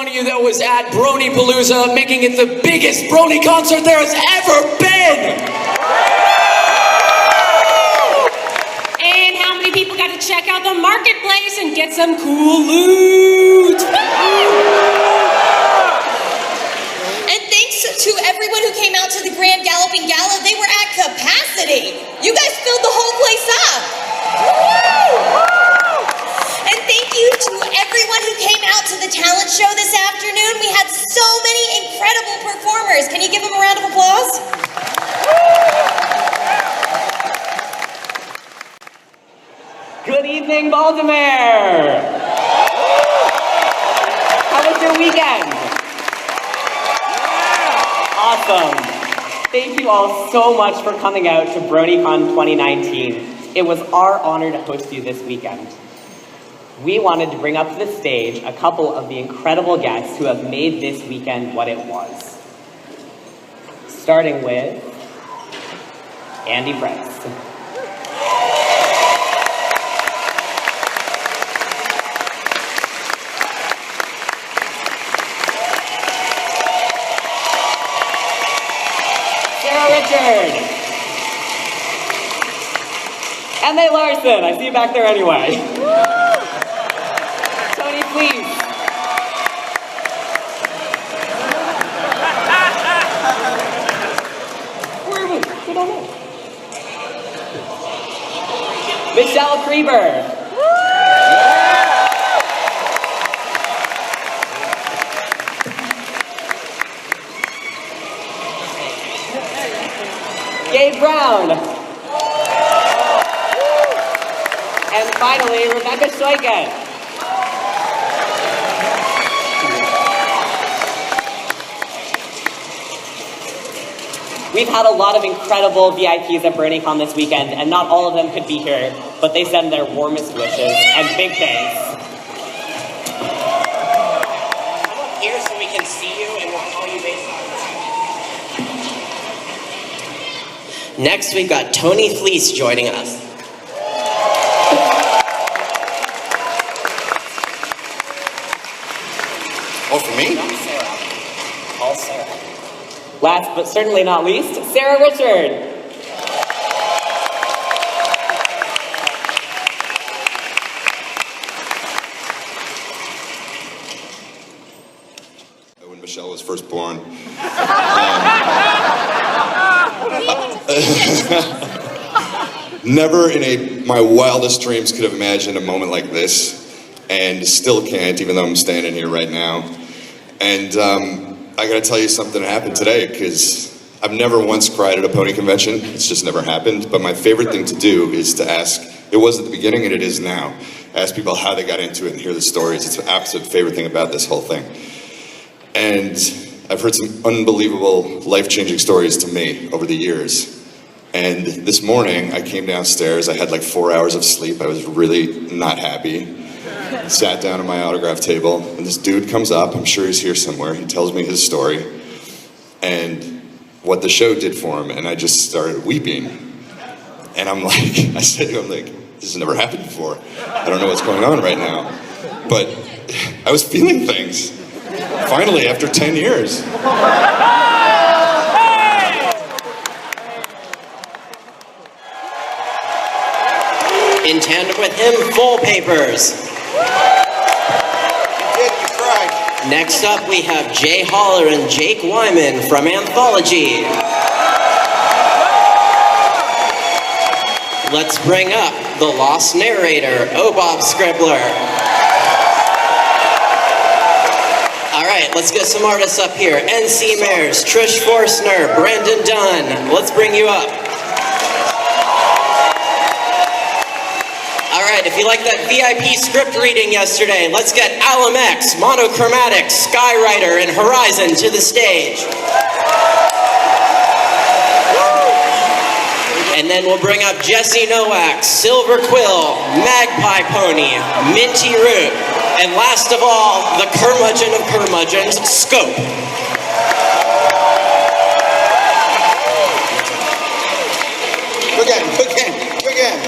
one of you that was at Bronypalooza, making it the biggest Brony concert there has ever been. And how many people got to check out the marketplace and get some cool loot? And thanks to everyone who came out to the Grand Galloping Gala, they were at capacity. You guys filled the whole place up. And thank you to everyone who came out to the talent show this afternoon. We had so many incredible performers. Can you give them a round of applause? Good evening, Baltimore! How was your weekend? Awesome. Thank you all so much for coming out to BronyCon 2019. It was our honor to host you this weekend. We wanted to bring up to the stage a couple of the incredible guests who have made this weekend what it was. Starting with Andy Price. Richard. Emma Larson, I see you back there anyway. Tony, please. Where are we? We don't know. Michelle Krieber. Gabe Brown. And finally, Rebecca Schleichen. We've had a lot of incredible VIPs at BronyCon this weekend, and not all of them could be here, but they send their warmest wishes and big thanks. Come up here so we can see you, and we'll call you based on that. Next, we've got Tony Fleece joining us. Oh, for me? All Sarah. Last but certainly not least, Sarah Richard. When Michelle was first born. Never in my wildest dreams could have imagined a moment like this, and still can't, even though I'm standing here right now. And I gotta tell you something happened today, because I've never once cried at a pony convention. It's just never happened. But my favorite thing to do is to ask, it was at the beginning and it is now, ask people how they got into it and hear the stories. It's my absolute favorite thing about this whole thing. And I've heard some unbelievable, life-changing stories to me over the years. And this morning, I came downstairs, I had like 4 hours of sleep, I was really not happy. Sat down at my autograph table, and this dude comes up, I'm sure he's here somewhere, he tells me his story, and what the show did for him, and I just started weeping. And I'm like, I said to him, like, this has never happened before. I don't know what's going on right now. But I was feeling things. Finally, after 10 years. In tandem with him, Full Papers. You cried. Next up, we have Jay Holler and Jake Wyman from Anthology. Let's bring up the lost narrator, Bob Scribbler. All right, let's get some artists up here. NC Mares, Trish Forstner, Brandon Dunn. Let's bring you up. All right, if you like that VIP script reading yesterday, let's get Alum X, Monochromatic, Skywriter, and Horizon to the stage. And then we'll bring up Jesse Nowak, Silver Quill, Magpie Pony, Minty Root, and last of all, the curmudgeon of curmudgeons, Scope. Again.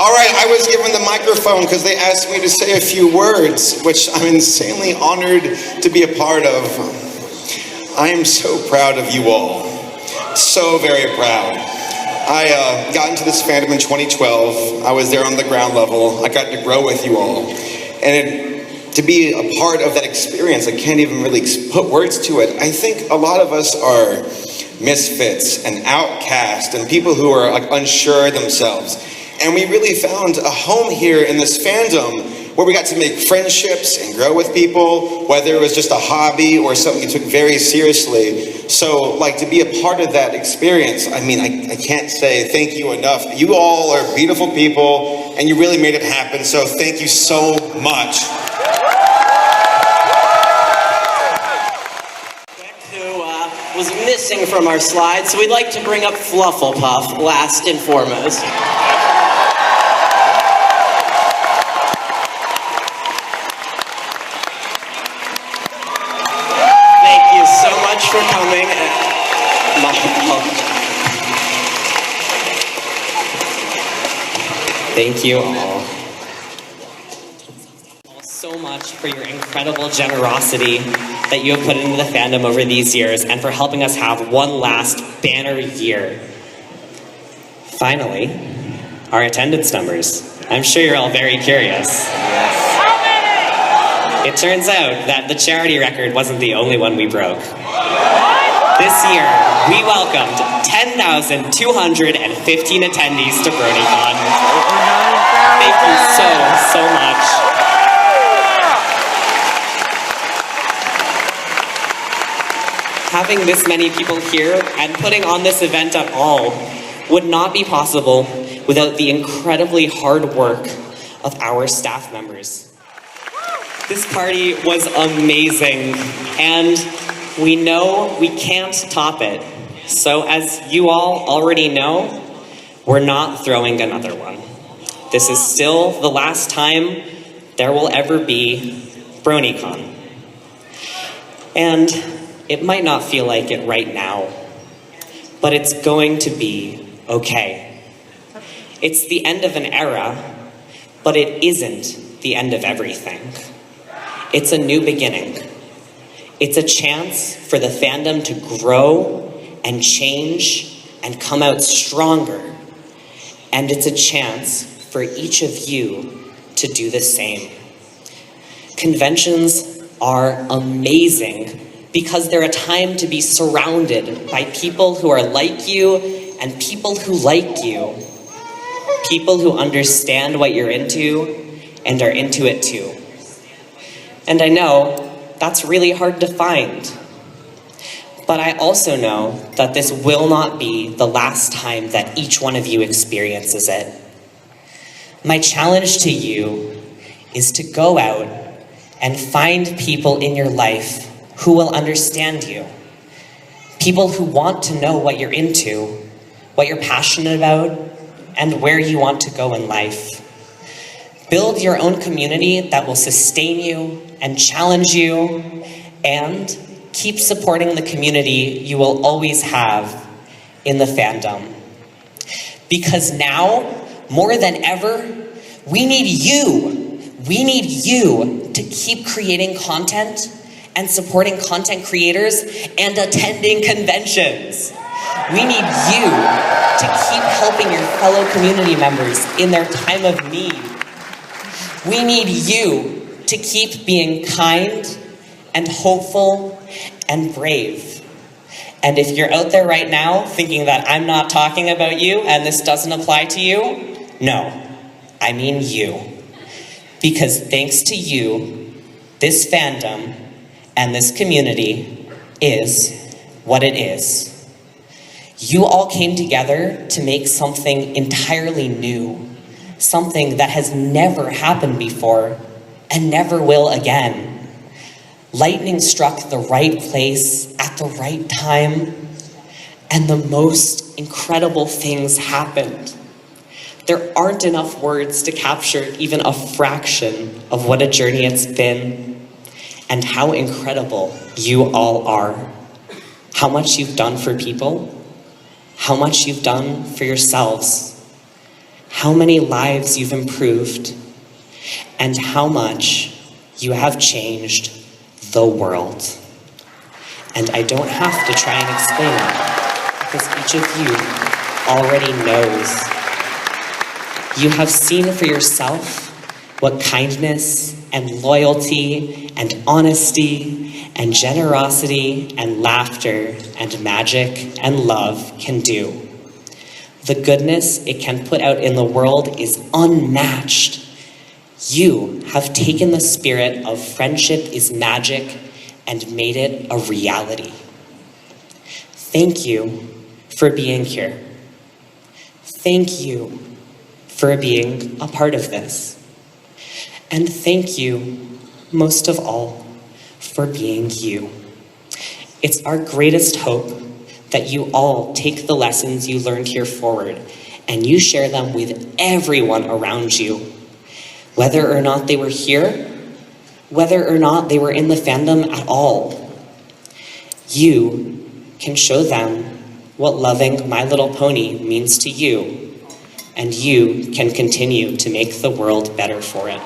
All right, I was given the microphone because they asked me to say a few words, which I'm insanely honored to be a part of. I am so proud of you all. So very proud. I got into this fandom in 2012. I was there on the ground level. I got to grow with you all. And to be a part of that experience, I can't even really put words to it. I think a lot of us are misfits and outcast and people who are like unsure of themselves. And we really found a home here in this fandom where we got to make friendships and grow with people, whether it was just a hobby or something you took very seriously. So, like, to be a part of that experience, I mean, I can't say thank you enough. You all are beautiful people, and you really made it happen, so thank you so much. Who was missing from our slides, so we'd like to bring up Flufflepuff last and foremost. For coming. Thank you all so much for your incredible generosity that you have put into the fandom over these years and for helping us have one last banner year. Finally, our attendance numbers. I'm sure you're all very curious. It turns out that the charity record wasn't the only one we broke. This year, we welcomed 10,215 attendees to BronyCon. Thank you so much. Having this many people here and putting on this event at all would not be possible without the incredibly hard work of our staff members. This party was amazing, and we know we can't top it. So as you all already know, we're not throwing another one. This is still the last time there will ever be BronyCon. And it might not feel like it right now, but it's going to be okay. It's the end of an era, but it isn't the end of everything. It's a new beginning. It's a chance for the fandom to grow and change and come out stronger. And it's a chance for each of you to do the same. Conventions are amazing because they're a time to be surrounded by people who are like you and people who like you. People who understand what you're into and are into it too. And I know that's really hard to find. But I also know that this will not be the last time that each one of you experiences it. My challenge to you is to go out and find people in your life who will understand you. People who want to know what you're into, what you're passionate about, and where you want to go in life. Build your own community that will sustain you and challenge you, and keep supporting the community you will always have in the fandom. Because now, more than ever, we need you. We need you to keep creating content and supporting content creators and attending conventions. We need you to keep helping your fellow community members in their time of need. We need you to keep being kind and hopeful and brave. And if you're out there right now thinking that I'm not talking about you and this doesn't apply to you, no, I mean you. Because thanks to you, this fandom and this community is what it is. You all came together to make something entirely new, something that has never happened before and never will again. Lightning struck the right place at the right time, and the most incredible things happened. There aren't enough words to capture even a fraction of what a journey it's been, and how incredible you all are. How much you've done for people, how much you've done for yourselves, how many lives you've improved, and how much you have changed the world. And I don't have to try and explain it, because each of you already knows. You have seen for yourself what kindness and loyalty and honesty and generosity and laughter and magic and love can do. The goodness it can put out in the world is unmatched. You have taken the spirit of friendship is magic and made it a reality. Thank you for being here. Thank you for being a part of this. And thank you, most of all, for being you. It's our greatest hope that you all take the lessons you learned here forward and you share them with everyone around you, whether or not they were here, whether or not they were in the fandom at all. You can show them what loving My Little Pony means to you, and you can continue to make the world better for it.